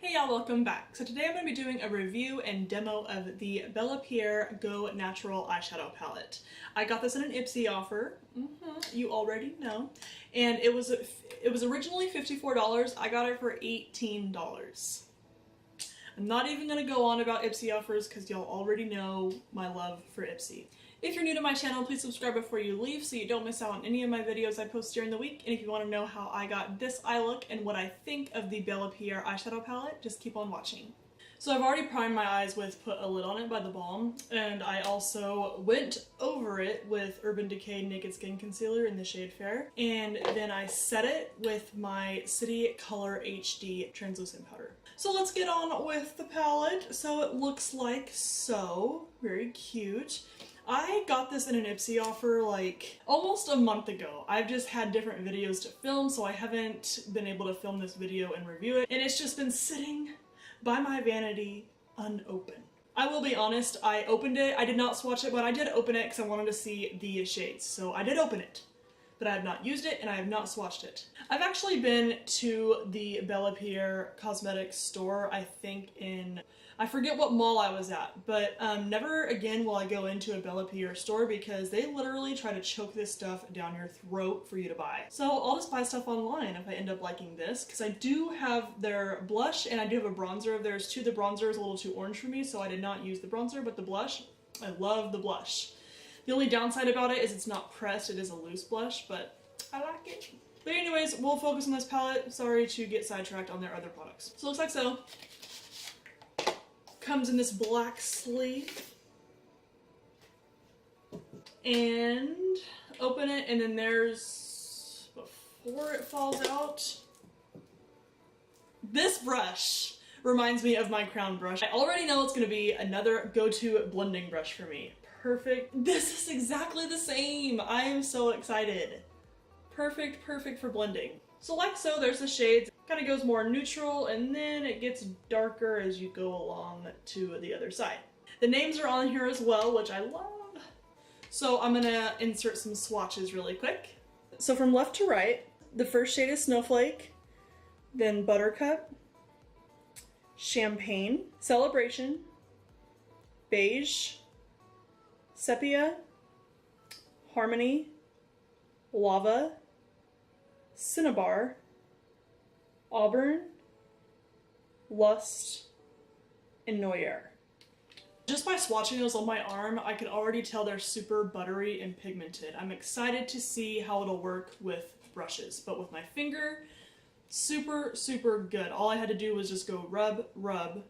Hey y'all, welcome back. So today I'm going to be doing a review and demo of the Bellapierre Go Natural eyeshadow palette. I got this in an Ipsy offer, you already know, and it was originally $54. I got it for $18. I'm not even going to go on about Ipsy offers because y'all already know my love for Ipsy. If you're new to my channel, please subscribe before you leave so you don't miss out on any of my videos I post during the week. And if you want to know how I got this eye look and what I think of the Bellapierre eyeshadow palette, just keep on watching. So I've already primed my eyes with Put a Lid on It by The Balm, and I also went over it with Urban Decay Naked Skin Concealer in the shade Fair, and then I set it with my City Color HD translucent powder. So let's get on with the palette. So it looks like so. Very cute. I got this in an Ipsy offer like almost a month ago. I've just had different videos to film, so I haven't been able to film this video and review it, and it's just been sitting by my vanity unopened. I will be honest, I opened it. I did not swatch it, but I did open it because I wanted to see the shades. So I did open it, but I have not used it and I have not swatched it. I've actually been to the Bellapierre cosmetics store, I think I forget what mall I was at, but never again will I go into a Bellapierre store because they literally try to choke this stuff down your throat for you to buy. So I'll just buy stuff online if I end up liking this, because I do have their blush and I do have a bronzer of theirs too. The bronzer is a little too orange for me, so I did not use the bronzer, but the blush, I love the blush. The only downside about it is it's not pressed, it is a loose blush, but I like it. But anyways, we'll focus on this palette. Sorry to get sidetracked on their other products. So it looks like so. Comes in this black sleeve. And open it, and then there's, before it falls out, this brush reminds me of my Crown brush. I already know it's going to be another go-to blending brush for me. Perfect. This is exactly the same. I am so excited. Perfect for blending. So like so, there's the shades. Kind of goes more neutral and then it gets darker as you go along to the other side. The names are on here as well, which I love. So I'm gonna insert some swatches really quick. So from left to right, the first shade is Snowflake, then Buttercup, Champagne, Celebration, Beige, Sepia, Harmony, Lava, Cinnabar, Auburn, Lust, and Noir. Just by swatching those on my arm, I can already tell they're super buttery and pigmented. I'm excited to see how it'll work with brushes, but with my finger, super good. All I had to do was just go rub.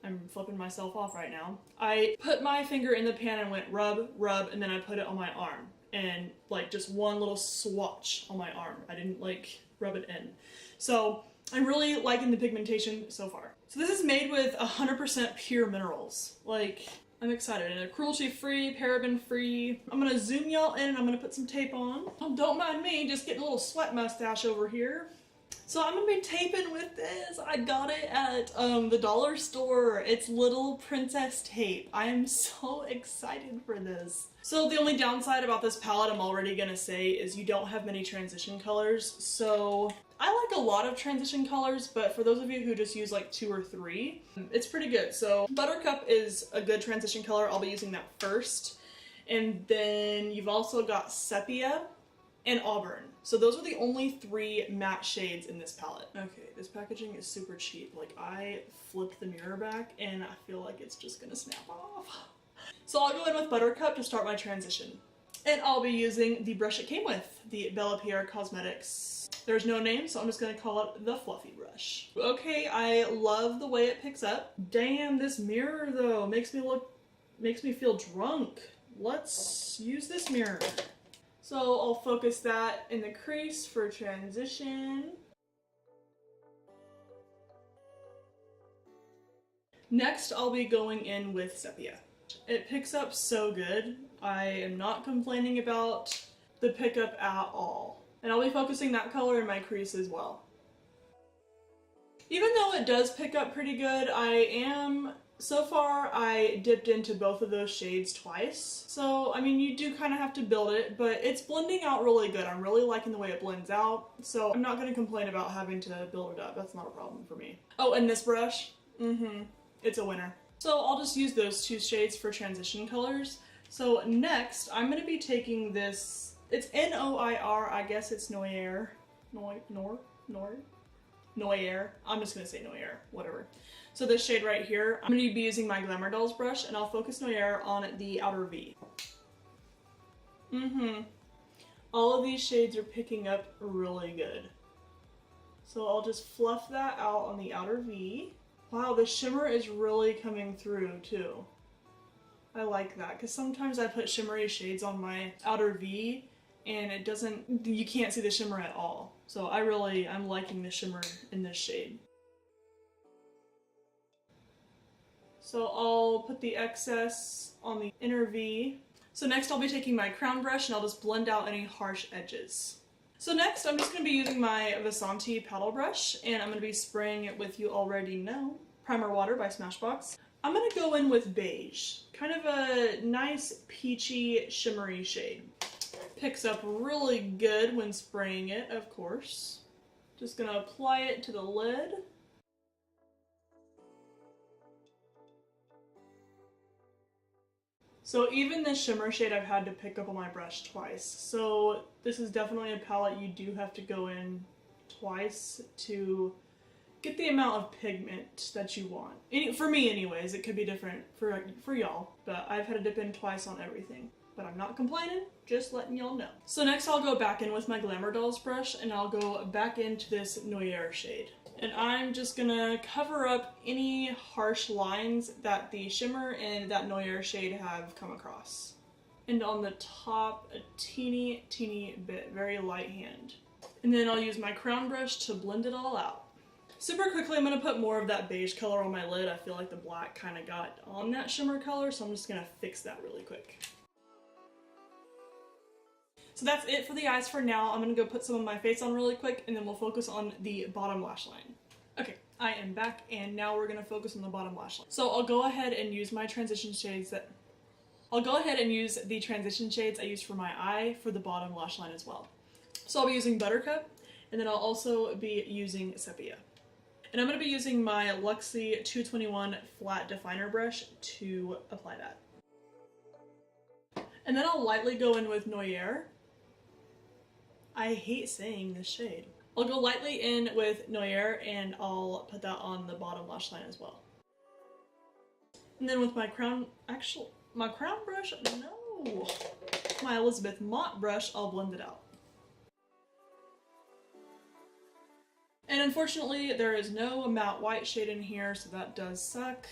I'm flipping myself off right now. I put my finger in the pan and went rub, and then I put it on my arm. And like just one little swatch on my arm. I didn't like rub it in. So I'm really liking the pigmentation so far. So this is made with 100% pure minerals. Like, I'm excited. And they're cruelty-free, paraben-free. I'm gonna zoom y'all in and I'm gonna put some tape on. Oh, don't mind me, just getting a little sweat mustache over here. So I'm gonna be taping with this. I got it at the dollar store. It's little princess tape. I am so excited for this. So the only downside about this palette I'm already gonna say is you don't have many transition colors. So I like a lot of transition colors, but for those of you who just use like 2 or 3, it's pretty good. So Buttercup is a good transition color. I'll be using that first. And then you've also got Sepia and Auburn. So those are the only 3 matte shades in this palette. Okay, this packaging is super cheap. Like, I flipped the mirror back and I feel like it's just gonna snap off. So I'll go in with Buttercup to start my transition. And I'll be using the brush it came with, the Bellapierre Cosmetics. There's no name, so I'm just gonna call it the Fluffy brush. Okay, I love the way it picks up. Damn, this mirror though makes me feel drunk. Let's use this mirror. So I'll focus that in the crease for transition. Next, I'll be going in with Sepia. It picks up so good. I am not complaining about the pickup at all. And I'll be focusing that color in my crease as well. Even though it does pick up pretty good, so far I dipped into both of those shades twice. So, I mean, you do kind of have to build it, but it's blending out really good. I'm really liking the way it blends out, so I'm not going to complain about having to build it up. That's not a problem for me. Oh, and this brush, it's a winner. So I'll just use those two shades for transition colors. So next, I'm going to be taking this, it's Noir, I guess it's Noir. Noir. I'm just going to say Noir, whatever. So this shade right here, I'm going to be using my Glamour Dolls brush, and I'll focus Noir on the outer V. All of these shades are picking up really good. So I'll just fluff that out on the outer V. Wow, the shimmer is really coming through too. I like that, because sometimes I put shimmery shades on my outer V and it doesn't, you can't see the shimmer at all. So I'm liking the shimmer in this shade. So I'll put the excess on the inner V. So next I'll be taking my crown brush and I'll just blend out any harsh edges. So next I'm just going to be using my Vasanti paddle brush, and I'm going to be spraying it with, you already know, Primer Water by Smashbox. I'm going to go in with beige, kind of a nice peachy shimmery shade. Picks up really good when spraying it, of course. Just going to apply it to the lid. So even this shimmer shade I've had to pick up on my brush twice. So this is definitely a palette you do have to go in twice to get the amount of pigment that you want. For me anyways, it could be different for y'all, but I've had to dip in twice on everything. But I'm not complaining, just letting y'all know. So next I'll go back in with my Glamour Dolls brush, and I'll go back into this Noir shade. And I'm just gonna cover up any harsh lines that the shimmer and that Noir shade have come across. And on the top, a teeny bit, very light hand. And then I'll use my crown brush to blend it all out. Super quickly, I'm gonna put more of that beige color on my lid. I feel like the black kind of got on that shimmer color, so I'm just gonna fix that really quick. So that's it for the eyes for now. I'm gonna go put some of my face on really quick, and then we'll focus on the bottom lash line. Okay, I am back, and now we're gonna focus on the bottom lash line. So I'll go ahead and use my transition shades I'll go ahead and use the transition shades I used for my eye for the bottom lash line as well. So I'll be using Buttercup, and then I'll also be using Sepia. And I'm gonna be using my Luxie 221 flat definer brush to apply that. And then I'll lightly go in with Noir. I hate saying this shade. I'll go lightly in with Noir, and I'll put that on the bottom lash line as well. And then with my crown brush, no! My Elizabeth Mott brush, I'll blend it out. And unfortunately, there is no matte white shade in here, so that does suck.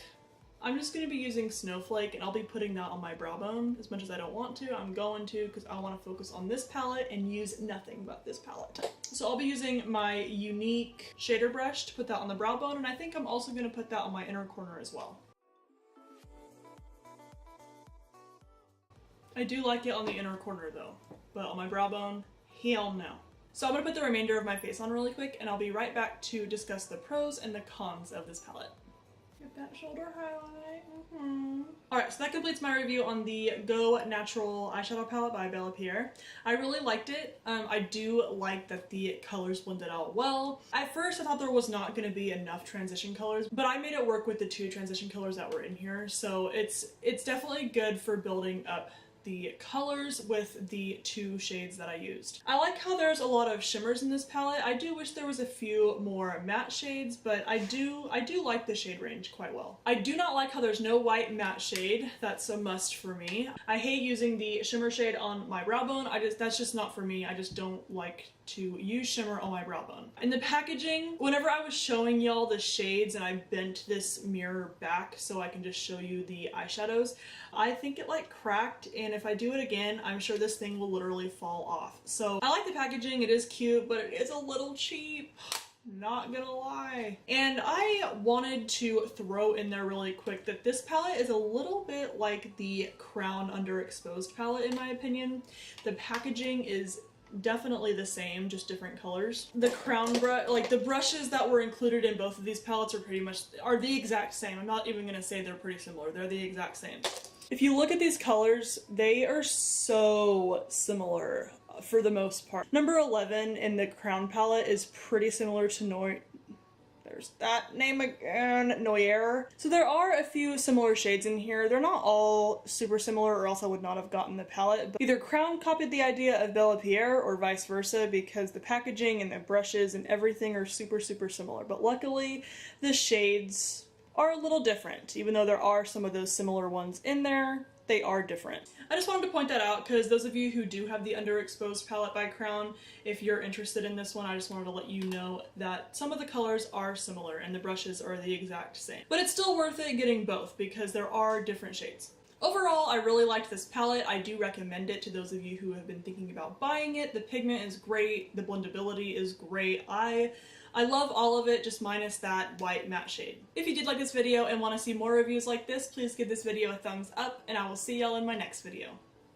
I'm just going to be using Snowflake, and I'll be putting that on my brow bone. As much as I don't want to, I'm going to, because I want to focus on this palette and use nothing but this palette. So I'll be using my Unique shader brush to put that on the brow bone, and I think I'm also going to put that on my inner corner as well. I do like it on the inner corner though, but on my brow bone, hell no. So I'm going to put the remainder of my face on really quick, and I'll be right back to discuss the pros and the cons of this palette. Get that shoulder highlight. Alright, so that completes my review on the Go Natural eyeshadow palette by Bellapierre. I really liked it. I do like that the colors blended out well. At first I thought there was not going to be enough transition colors, but I made it work with the two transition colors that were in here, so it's definitely good for building up the colors with the two shades that I used. I like how there's a lot of shimmers in this palette. I do wish there was a few more matte shades, but I do like the shade range quite well. I do not like how there's no white matte shade. That's a must for me. I hate using the shimmer shade on my brow bone. That's just not for me. I just don't like to use shimmer on my brow bone. In the packaging, whenever I was showing y'all the shades and I bent this mirror back so I can just show you the eyeshadows, I think it like cracked, and if I do it again, I'm sure this thing will literally fall off. So I like the packaging, it is cute, but it is a little cheap. Not gonna lie. And I wanted to throw in there really quick that this palette is a little bit like the Crown Underexposed palette in my opinion. The packaging is definitely the same, just different colors. The crown brush, like the brushes that were included in both of these palettes are the exact same. I'm not even gonna say they're pretty similar. They're the exact same. If you look at these colors, they are so similar for the most part. Number 11 in the crown palette is pretty similar to there's that name again, Noir. So there are a few similar shades in here. They're not all super similar, or else I would not have gotten the palette. But either Crown copied the idea of Bellapierre or vice versa, because the packaging and the brushes and everything are super, super similar. But luckily, the shades are a little different. Even though there are some of those similar ones in there, they are different. I just wanted to point that out because those of you who do have the Underexposed palette by Crown, if you're interested in this one, I just wanted to let you know that some of the colors are similar and the brushes are the exact same. But it's still worth it getting both because there are different shades. Overall, I really liked this palette. I do recommend it to those of you who have been thinking about buying it. The pigment is great, the blendability is great. I love all of it, just minus that white matte shade. If you did like this video and want to see more reviews like this, please give this video a thumbs up, and I will see y'all in my next video.